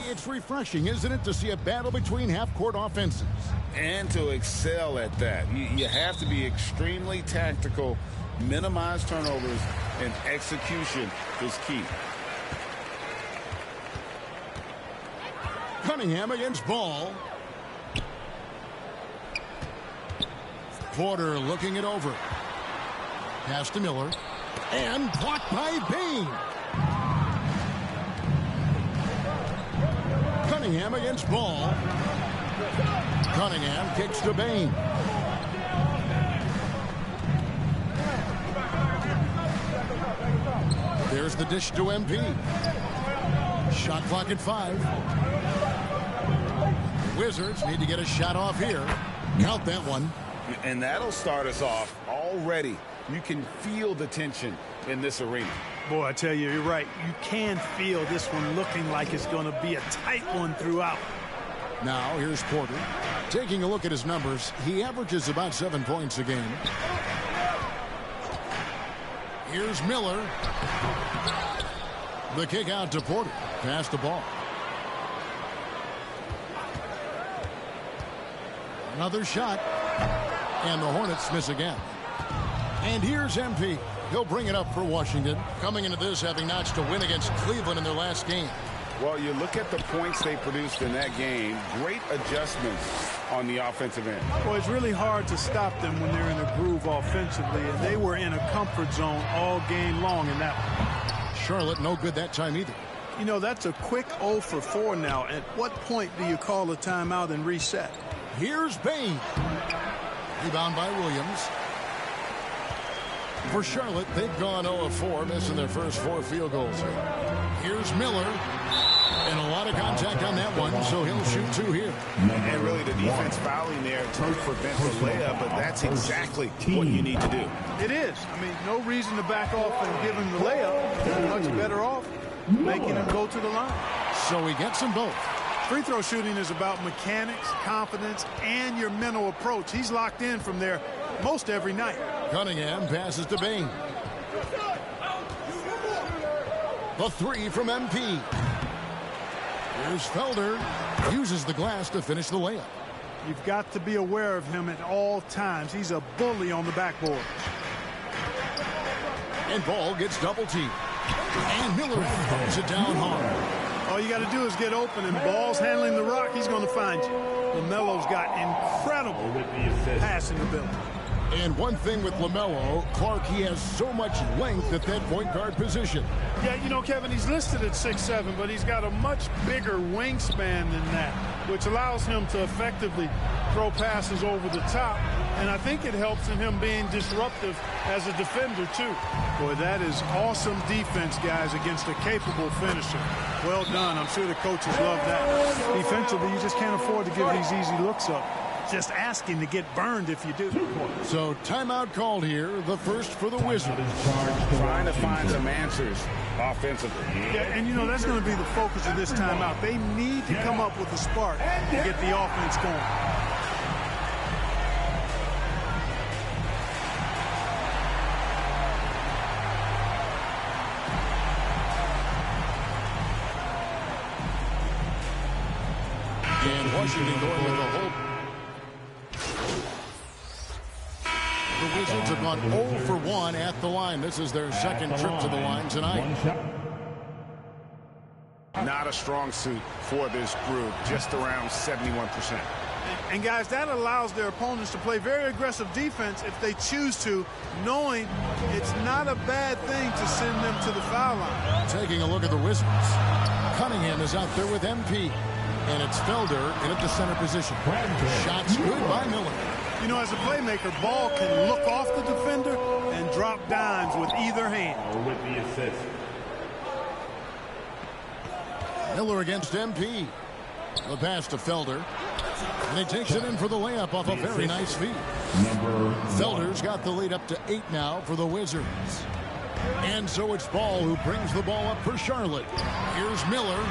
It's refreshing, isn't it, to see a battle between half-court offenses? And to excel at that. You have to be extremely tactical, minimize turnovers, and execution is key. Cunningham against Ball. Porter looking it over. Pass to Miller. And blocked by Bain. Cunningham against Ball. Cunningham kicks to Bain. There's the dish to MP. Shot clock at 5. Wizards need to get a shot off here. Count that one. And that'll start us off already. You can feel the tension in this arena. Boy, I tell you, you're right. You can feel this one looking like it's going to be a tight one throughout. Now, here's Porter. Taking a look at his numbers, he averages about 7 points a game. Here's Miller. The kick out to Porter. Pass the ball. Another shot. And the Hornets miss again. And here's MP. He'll bring it up for Washington. Coming into this having notched a win against Cleveland in their last game. Well, you look at the points they produced in that game. Great adjustments on the offensive end. Well, it's really hard to stop them when they're in a groove offensively, and they were in a comfort zone all game long in that one. Charlotte no good that time either. You know, that's a quick 0 for 4 now. At what point do you call a timeout and reset? Here's Bain. Rebound by Williams. For Charlotte, they've gone 0 of 4, missing their first 4 field goals. Here's Miller. And a lot of contact on that one, so he'll shoot 2 here. And really the defense fouling there to prevent the layup, but that's exactly what you need to do. It is. I mean, no reason to back off and give him the layup. You're much better off making him go to the line. So he gets them both. Free throw shooting is about mechanics, confidence, and your mental approach. He's locked in from there most every night. Cunningham passes to Bain. The 3 from MP. Here's Felder. Uses the glass to finish the layup. You've got to be aware of him at all times. He's a bully on the backboard. And Ball gets double teamed. And Miller throws it down hard. All you got to do is get open, and Ball's handling the rock. He's going to find you. LaMelo's got incredible passing ability. And one thing with LaMelo, Clark, he has so much length at that point guard position. Yeah, you know, Kevin, he's listed at 6'7", but he's got a much bigger wingspan than that, which allows him to effectively throw passes over the top. And I think it helps in him being disruptive as a defender, too. Boy, that is awesome defense, guys, against a capable finisher. Well done. I'm sure the coaches love that. Defensively, you just can't afford to give these easy looks up. Just asking to get burned if you do. So timeout called here, the first for the Wizards. Trying to find some answers offensively. Yeah, and you know, that's going to be the focus of this timeout. They need to come up with a spark to get the offense going. And Washington going with the whole. The Wizards have gone 0 for 1 at the line. This is their second trip to the line tonight. Not a strong suit for this group, just around 71%. And guys, that allows their opponents to play very aggressive defense if they choose to, knowing it's not a bad thing to send them to the foul line. Taking a look at the Wizards. Cunningham is out there with MP. And it's Felder in at the center position. Shots good by Miller. You know, as a playmaker, Ball can look off the defender and drop dimes with either hand. With the assist. Miller against MP. The pass to Felder. And he takes it in for the layup off a very nice feed. Felder's got the lead up to 8 now for the Wizards. And so it's Ball who brings the ball up for Charlotte. Here's Miller.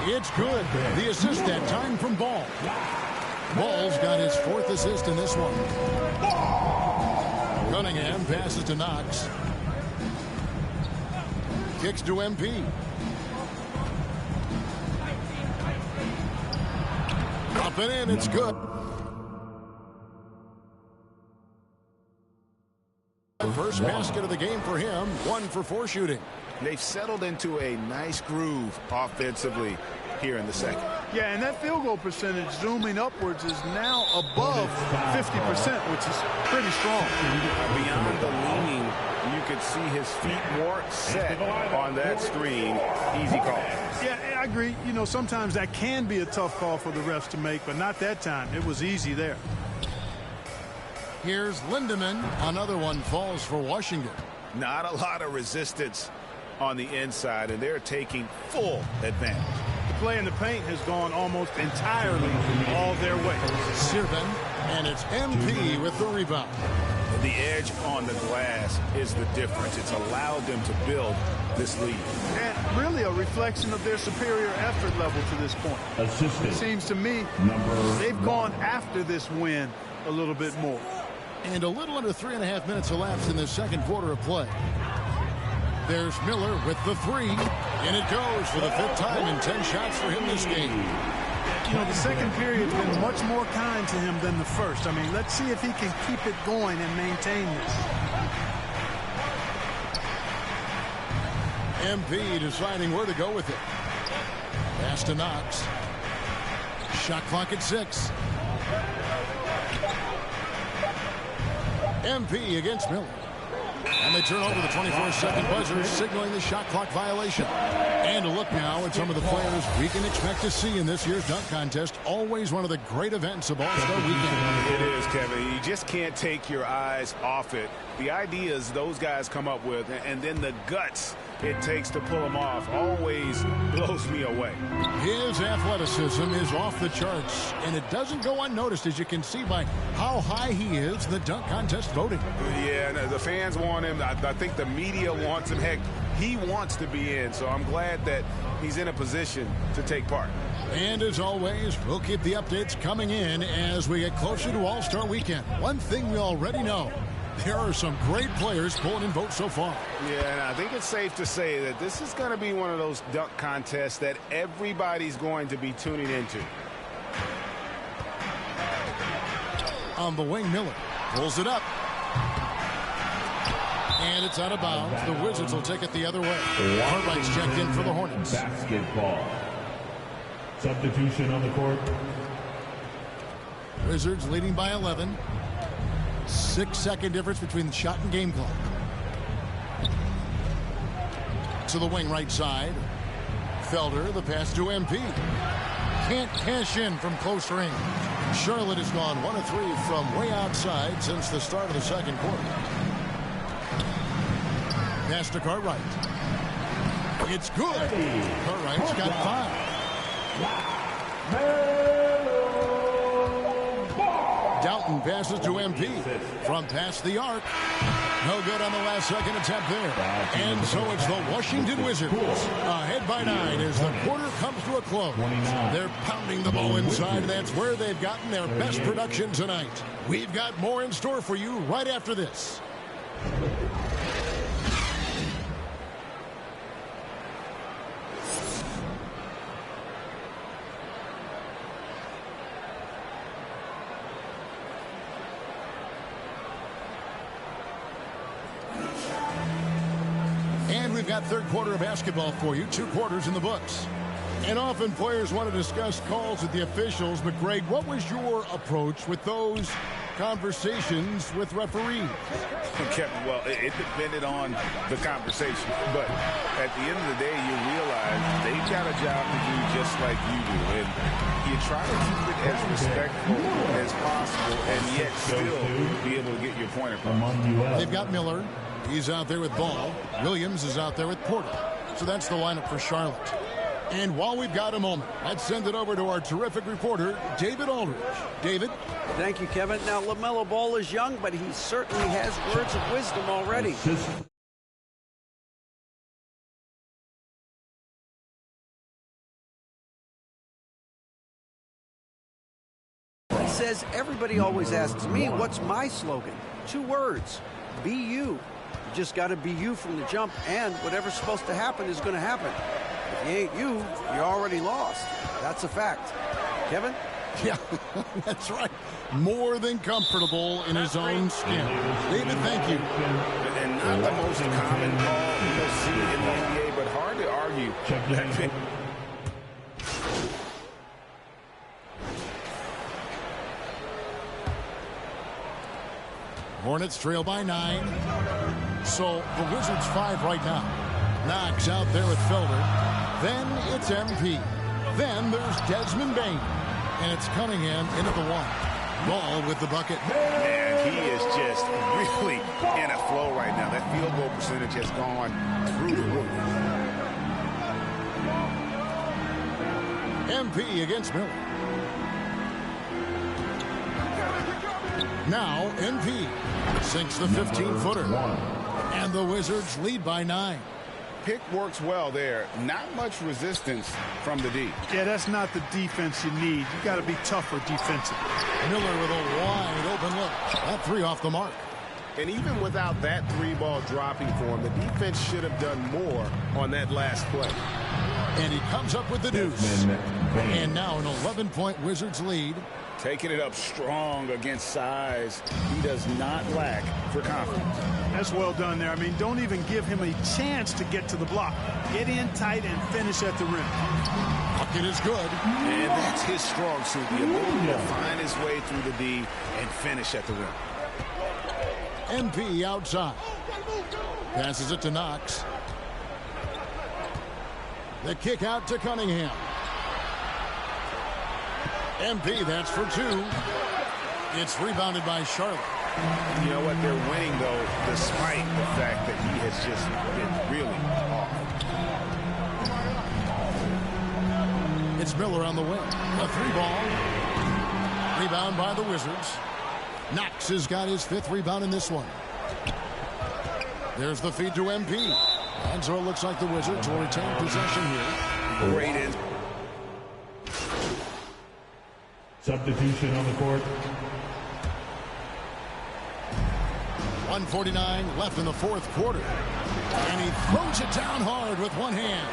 It's good. The assist that time from Ball. Ball's got his 4th assist in this one. Cunningham passes to Knox. Kicks to MP. Up and in, it's good. First basket of the game for him, 1 for 4 shooting. They've settled into a nice groove offensively here in the second. Yeah, and that field goal percentage zooming upwards is now above 50%, which is pretty strong. Beyond the leaning, you could see his feet more set on that screen. Easy call. Yeah, I agree. You know, sometimes that can be a tough call for the refs to make, but not that time. It was easy there. Here's Lindemann. Another one falls for Washington. Not a lot of resistance on the inside, and they're taking full advantage. The play in the paint has gone almost entirely all their way. Sirven, and it's MP with the rebound. The edge on the glass is the difference. It's allowed them to build this lead. And really a reflection of their superior effort level to this point. It seems to me they've gone after this win a little bit more. And a little under 3.5 minutes elapsed in the second quarter of play. There's Miller with the 3, and it goes for the 5th time in 10 shots for him this game. You know, the second period's been much more kind to him than the first. I mean, let's see if he can keep it going and maintain this. MP deciding where to go with it. Pass to Knox. Shot clock at 6. MP against Miller. And they turn over the 24-second buzzer, signaling the shot clock violation. And a look now at some of the players we can expect to see in this year's dunk contest. Always one of the great events of All-Star Weekend. It is, Kevin. You just can't take your eyes off it. The ideas those guys come up with, and then the guts it takes to pull them off, always blows me away. His athleticism is off the charts, and it doesn't go unnoticed, as you can see by how high he is in the dunk contest voting. Yeah, the fans want him. I think the media wants him. Heck, he wants to be in, so I'm glad that he's in a position to take part. And as always, we'll keep the updates coming in as we get closer to All-Star Weekend. One thing we already know, there are some great players pulling in votes so far. Yeah, and I think it's safe to say that this is going to be one of those dunk contests that everybody's going to be tuning into. On the wing, Miller pulls it up. And it's out of bounds. The Wizards will take it the other way. Cartwright's checked in for the Hornets. Basketball. Substitution on the court. Wizards leading by 11. 6-second difference between the shot and game clock. To the wing right side. Felder, the pass to MP. Can't cash in from close range. Charlotte has gone 1 of 3 from way outside since the start of the second quarter. Pass to Cartwright. It's good. Cartwright's got 5. Doughton passes to MP from past the arc. No good on the last second attempt there. And so it's the Washington Wizards ahead by 9 as the quarter comes to a close. They're pounding the ball inside, and that's where they've gotten their best production tonight. We've got more in store for you right after this. We've got third quarter of basketball for you, 2 quarters in the books. And often players want to discuss calls with the officials, but Greg, what was your approach with those conversations with referees? Well, it depended on the conversation, but at the end of the day, you realize they've got a job to do just like you do, and you try to keep it as respectful as possible and yet still be able to get your point across. They've got Miller. He's out there with Ball. Williams is out there with Porter. So that's the lineup for Charlotte. And while we've got a moment, let's send it over to our terrific reporter, David Aldridge. David? Thank you, Kevin. Now, LaMelo Ball is young, but he certainly has words of wisdom already. He says, everybody always asks me, what's my slogan? 2 words, be you. You just got to be you from the jump, and whatever's supposed to happen is going to happen. If you ain't you, you're already lost. That's a fact. Kevin? Yeah, that's right. More than comfortable in his own skin. David, thank you. And not the most common call you'll see in the NBA, but hard to argue. Hornets trail by 9. So the Wizards 5 right now. Knox out there with Felder. Then it's MP. Then there's Desmond Bain. And it's Cunningham into the 1. Ball with the bucket. Man, he is just really in a flow right now. That field goal percentage has gone through the roof. MP against Miller. Now MP sinks the 15-footer. And the Wizards lead by 9. Pick works well there. Not much resistance from the D. Yeah, that's not the defense you need. You got to be tougher defensively. Miller with a wide open look. That 3 off the mark. And even without that 3-ball dropping for him, the defense should have done more on that last play. And he comes up with the deuce. And now an 11-point Wizards lead. Taking it up strong against size. He does not lack for confidence. That's well done there. I mean, don't even give him a chance to get to the block. Get in tight and finish at the rim. Bucket is good. And that's his strong suit, the ability to find his way through the D and finish at the rim. MP outside. Passes it to Knox. The kick out to Cunningham. MP, that's for 2. It's rebounded by Charlotte. You know what? They're winning, though, despite the fact that he has just been really off. It's Miller on the wing. A 3-ball. Rebound by the Wizards. Knox has got his 5th rebound in this one. There's the feed to MP. And so it looks like the Wizards will retain possession here. Great in. Substitution on the court. 1:49 left in the 4th quarter. And he throws it down hard with one hand.